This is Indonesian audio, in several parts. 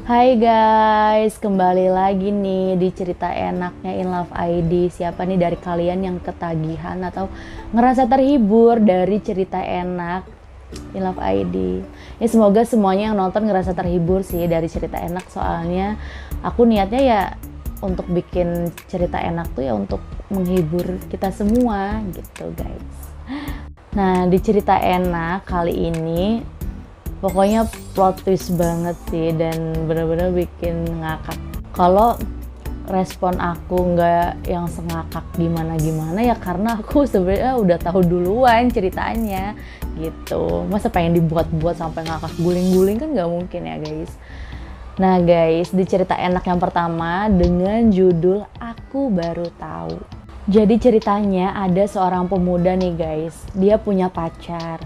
Hai guys, kembali lagi nih di cerita enaknya In Love ID. Siapa nih dari kalian yang ketagihan atau ngerasa terhibur dari cerita enak In Love ID? Ya semoga semuanya yang nonton ngerasa terhibur sih dari cerita enak. Soalnya aku niatnya ya untuk bikin cerita enak tuh ya untuk menghibur kita semua gitu guys. Nah di cerita enak kali ini pokoknya plot twist banget sih dan bener-bener bikin ngakak. Kalau respon aku nggak yang sengakak gimana-gimana ya karena aku sebenarnya udah tahu duluan ceritanya gitu. Masa pengen dibuat-buat sampai ngakak guling-guling kan nggak mungkin ya guys. Nah guys, di cerita enak yang pertama dengan judul Aku Baru Tahu. Jadi ceritanya ada seorang pemuda nih guys, dia punya pacar.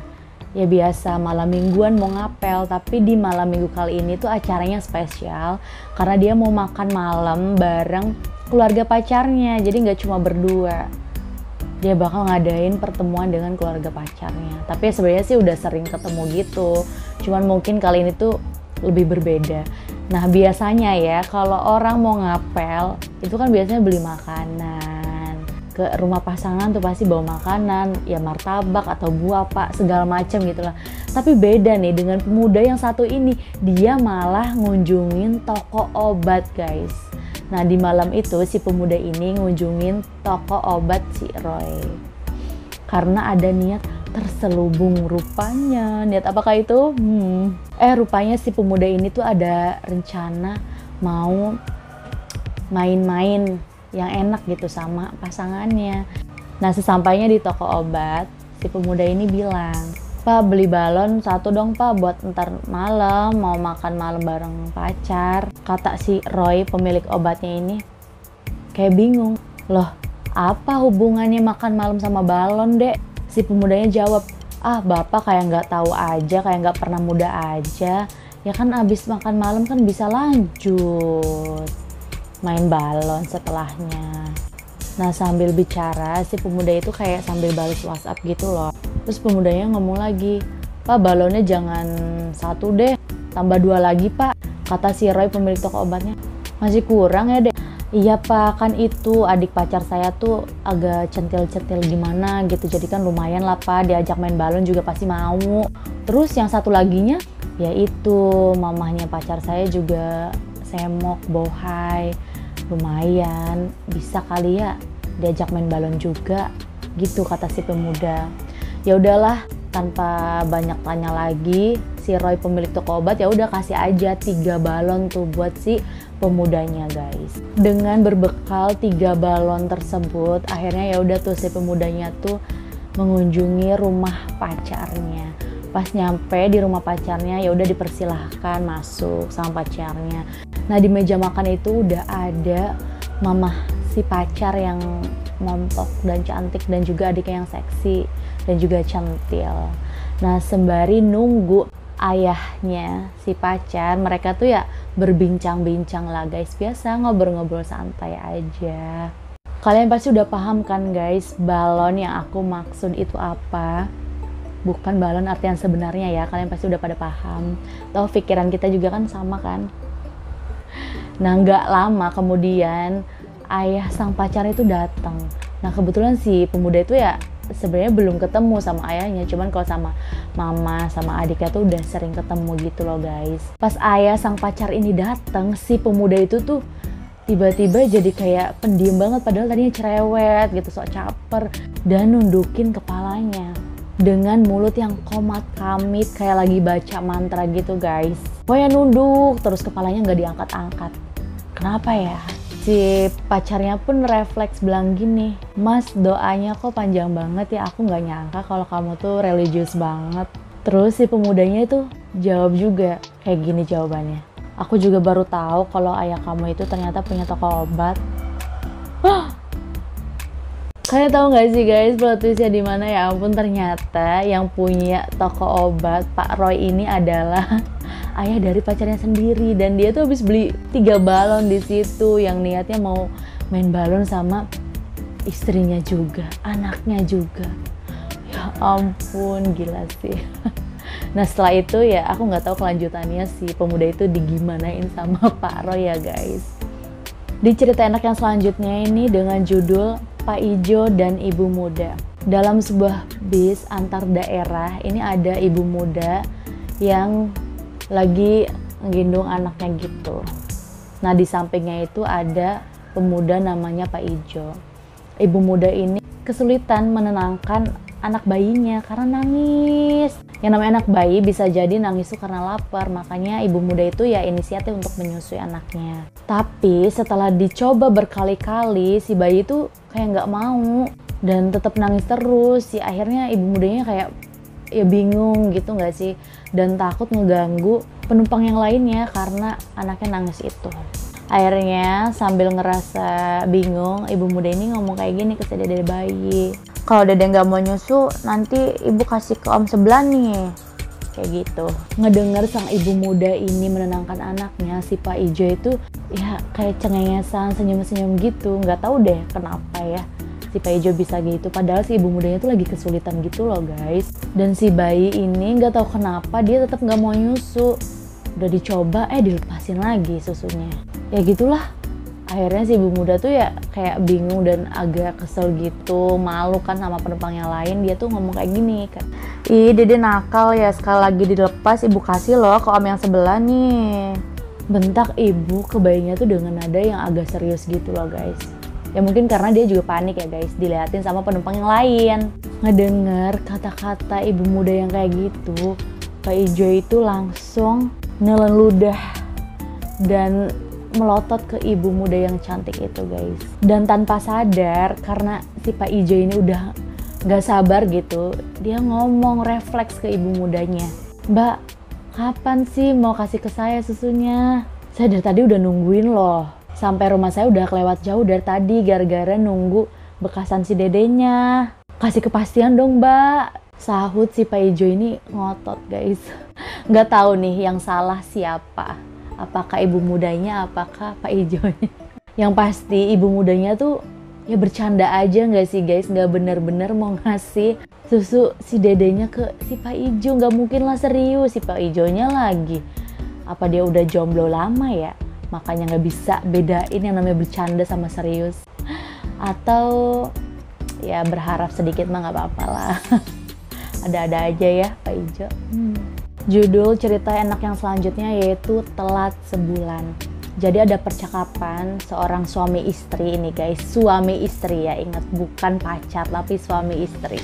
Ya biasa malam mingguan mau ngapel, tapi di malam minggu kali ini tuh acaranya spesial karena dia mau makan malam bareng keluarga pacarnya, jadi nggak cuma berdua. Dia bakal ngadain pertemuan dengan keluarga pacarnya, tapi ya sebenarnya sih udah sering ketemu gitu, cuman mungkin kali ini tuh lebih berbeda. Nah biasanya ya kalau orang mau ngapel itu kan biasanya beli makanan ke rumah pasangan tuh, pasti bawa makanan ya, martabak atau buah pak segala macam gitulah. Tapi beda nih dengan pemuda yang satu ini, dia malah ngunjungin toko obat guys. Nah di malam itu si pemuda ini ngunjungin toko obat si Roy karena ada niat terselubung rupanya. Niat apakah itu? Rupanya si pemuda ini tuh ada rencana mau main-main yang enak gitu sama pasangannya. Nah sesampainya di toko obat, si pemuda ini bilang, "Pak beli balon satu dong pak buat ntar malam, mau makan malam bareng pacar." Kata si Roy pemilik obatnya ini kayak bingung, "Loh apa hubungannya makan malam sama balon dek?" Si pemudanya jawab, "Ah bapak kayak nggak tahu aja, kayak nggak pernah muda aja. Ya kan abis makan malam kan bisa lanjut main balon setelahnya." Nah sambil bicara si pemuda itu kayak sambil balas WhatsApp gitu loh. Terus pemudanya ngomong lagi, "Pak balonnya jangan satu deh, tambah 2 lagi pak." Kata si Roy pemilik toko obatnya, "Masih kurang ya deh?" "Iya pak, kan itu adik pacar saya tuh agak centil-centil gimana gitu, jadi kan lumayan lah pak, diajak main balon juga pasti mau. Terus yang satu laginya ya itu mamahnya pacar saya juga semok bohai, lumayan bisa kali ya diajak main balon juga," gitu kata si pemuda. Ya udahlah, tanpa banyak tanya lagi si Roy pemilik toko obat ya udah kasih aja 3 balon tuh buat si pemudanya guys. Dengan berbekal 3 balon tersebut akhirnya ya udah tuh si pemudanya tuh mengunjungi rumah pacarnya. Pas nyampe di rumah pacarnya ya udah dipersilahkan masuk sama pacarnya. Nah di meja makan itu udah ada mamah si pacar yang montok dan cantik dan juga adiknya yang seksi dan juga centil. Nah sembari nunggu ayahnya si pacar, mereka tuh ya berbincang-bincang lah guys, biasa ngobrol-ngobrol santai aja. Kalian pasti udah paham kan guys balon yang aku maksud itu apa? Bukan balon artian sebenarnya ya, kalian pasti udah pada paham. Toh pikiran kita juga kan sama kan. Nah nggak lama kemudian ayah sang pacar itu datang. Nah kebetulan si pemuda itu ya sebenarnya belum ketemu sama ayahnya, cuman kalau sama mama sama adiknya tuh udah sering ketemu gitu loh guys. Pas ayah sang pacar ini datang, si pemuda itu tuh tiba-tiba jadi kayak pendiam banget, padahal tadinya cerewet gitu, sok caper, dan nundukin kepalanya dengan mulut yang komat kamit kayak lagi baca mantra gitu guys. Pokoknya nunduk terus, kepalanya nggak diangkat-angkat. Kenapa ya? Si pacarnya pun refleks bilang gini, "Mas doanya kok panjang banget ya, aku nggak nyangka kalau kamu tuh religius banget." Terus si pemudanya itu jawab juga kayak gini jawabannya, "Aku juga baru tahu kalau ayah kamu itu ternyata punya toko obat." Kalian tahu nggak sih guys plot twistnya di mana? Ya ampun, ternyata yang punya toko obat Pak Roy ini adalah ayah dari pacarnya sendiri, dan dia tuh habis beli 3 balon di situ yang niatnya mau main balon sama istrinya juga, anaknya juga. Ya ampun, gila sih. Nah setelah itu ya aku nggak tahu kelanjutannya si pemuda itu digimanain sama Pak Roy ya guys. Di cerita enak yang selanjutnya ini dengan judul Pak Ijo dan Ibu Muda. Dalam sebuah bis antar daerah ini ada ibu muda yang lagi ngegendong anaknya gitu. Nah di sampingnya itu ada pemuda namanya Pak Ijo. Ibu muda ini kesulitan menenangkan anak bayinya karena nangis. Yang namanya anak bayi bisa jadi nangis itu karena lapar, makanya ibu muda itu ya inisiatif untuk menyusui anaknya. Tapi setelah dicoba berkali-kali, si bayi itu kayak nggak mau dan tetap nangis terus. Si akhirnya ibu mudanya kayak ya bingung gitu nggak sih, dan takut ngeganggu penumpang yang lainnya karena anaknya nangis itu. Akhirnya sambil ngerasa bingung, ibu muda ini ngomong kayak gini ke si dede bayi, kalau dede nggak mau nyusu nanti ibu kasih ke om sebelah nih, kayak gitu. Ngedenger sang ibu muda ini menenangkan anaknya, si Pak Ijo itu ya kayak cengengesan, senyum-senyum gitu. Nggak tahu deh kenapa ya si Pak Ijo bisa gitu, padahal si ibu mudanya tuh lagi kesulitan gitu loh guys. Dan si bayi ini nggak tahu kenapa dia tetap nggak mau nyusu. Udah dicoba dilepasin lagi susunya. Ya gitulah, akhirnya si ibu muda tuh ya kayak bingung dan agak kesel gitu, malu kan sama penumpang yang lain. Dia tuh ngomong kayak gini kan, ih dede nakal ya, sekali lagi dilepas ibu kasih loh ke om yang sebelah nih. Bentak ibu ke bayinya tuh dengan nada yang agak serius gitu loh guys. Ya mungkin karena dia juga panik ya guys, diliatin sama penumpang yang lain. Ngedenger kata-kata ibu muda yang kayak gitu, Pak Ijo itu langsung nelen ludah dan melotot ke ibu muda yang cantik itu guys. Dan tanpa sadar, karena si Pak Ijo ini udah gak sabar gitu, dia ngomong refleks ke ibu mudanya, Mbak, kapan sih mau kasih ke saya susunya? Saya dari tadi udah nungguin loh, sampai rumah saya udah kelewat jauh dari tadi gara-gara nunggu bekasan si dedenya. Kasih kepastian dong Mbak, sahut si Pak Ijo ini ngotot guys. Gak tahu nih yang salah siapa, apakah ibu mudanya, apakah Pak Ijonya. Yang pasti ibu mudanya tuh ya bercanda aja nggak sih guys, nggak bener-bener mau ngasih susu si dedenya ke si Pak Ijo. Nggak mungkin lah serius, si Pak Ijonya lagi. Apa dia udah jomblo lama ya? Makanya nggak bisa bedain yang namanya bercanda sama serius. Atau ya berharap sedikit mah nggak apa-apa lah. Ada-ada aja ya Pak Ijo. Judul cerita enak yang selanjutnya yaitu Telat Sebulan. Jadi ada percakapan seorang suami istri ini guys. Suami istri ya, ingat bukan pacar tapi suami istri.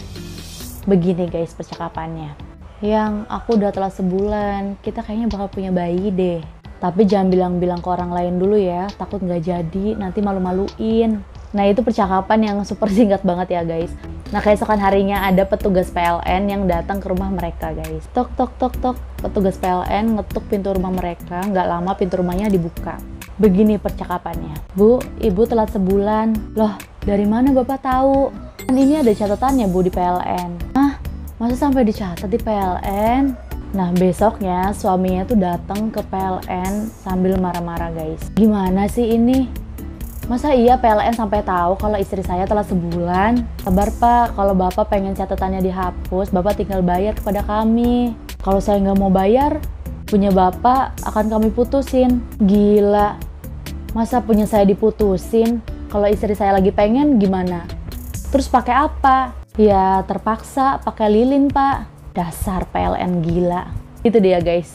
Begini guys percakapannya. Yang aku udah telat sebulan, kita kayaknya bakal punya bayi deh. Tapi jangan bilang-bilang ke orang lain dulu ya, takut nggak jadi, nanti malu-maluin. Nah itu percakapan yang super singkat banget ya guys. Nah keesokan harinya ada petugas PLN yang datang ke rumah mereka guys. Tok tok tok tok, petugas PLN ngetuk pintu rumah mereka. Nggak lama pintu rumahnya dibuka. Begini percakapannya, Bu, ibu telat sebulan. Loh, dari mana bapak tahu? Kan ini ada catatannya Bu di PLN. Hah? Masa sampai dicatat di PLN? Nah besoknya suaminya tuh datang ke PLN sambil marah-marah guys. Gimana sih ini? Masa iya PLN sampai tahu kalau istri saya telah sebulan? Sabar Pak, kalau Bapak pengen catatannya dihapus, Bapak tinggal bayar kepada kami. Kalau saya nggak mau bayar, punya Bapak akan kami putusin. Gila, masa punya saya diputusin? Kalau istri saya lagi pengen gimana? Terus pakai apa? Ya terpaksa pakai lilin Pak. Dasar PLN gila. Itu dia guys,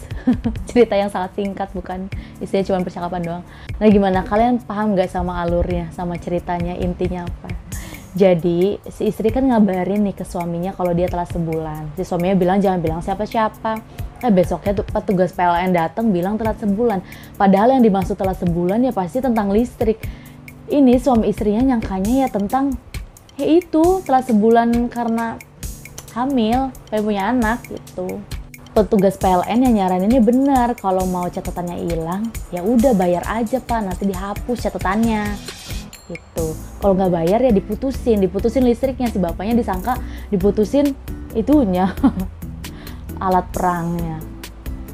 cerita yang sangat singkat, bukan isinya cuma percakapan doang. Nah gimana, kalian paham gak sama alurnya, sama ceritanya, intinya apa? Jadi si istri kan ngabarin nih ke suaminya kalau dia telah sebulan. Si suaminya bilang jangan bilang siapa-siapa. Besoknya tuh petugas PLN datang bilang telat sebulan. Padahal yang dimaksud telat sebulan ya pasti tentang listrik. Ini suami istrinya nyangkanya ya tentang ya itu telat sebulan karena hamil, pengen punya anak gitu. Petugas PLN yang nyaraninnya benar, kalau mau catatannya hilang ya udah bayar aja Pak, nanti dihapus catatannya gitu. Kalau nggak bayar ya diputusin listriknya. Si bapaknya disangka diputusin itunya alat perangnya,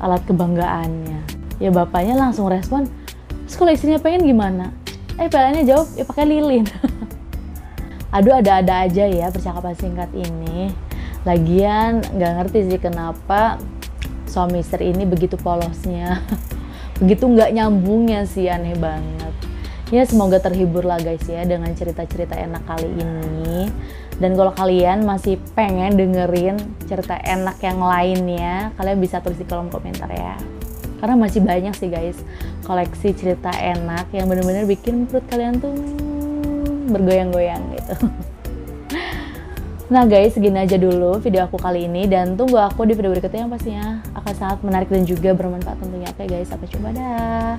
alat kebanggaannya. Ya bapaknya langsung respon, terus kalau istrinya pengen gimana? PLN-nya jawab ya pakai lilin. Aduh ada-ada aja ya percakapan singkat ini. Lagian nggak ngerti sih kenapa suami istri ini begitu polosnya. Begitu nggak nyambungnya sih, aneh banget. Ya semoga terhibur lah guys ya dengan cerita-cerita enak kali ini. Dan kalau kalian masih pengen dengerin cerita enak yang lainnya, kalian bisa tulis di kolom komentar ya. Karena masih banyak sih guys koleksi cerita enak yang bener-bener bikin perut kalian tuh bergoyang-goyang gitu. Nah guys, segini aja dulu video aku kali ini, dan tunggu aku di video berikutnya yang pastinya akan sangat menarik dan juga bermanfaat tentunya. Oke guys, sampai jumpa dah.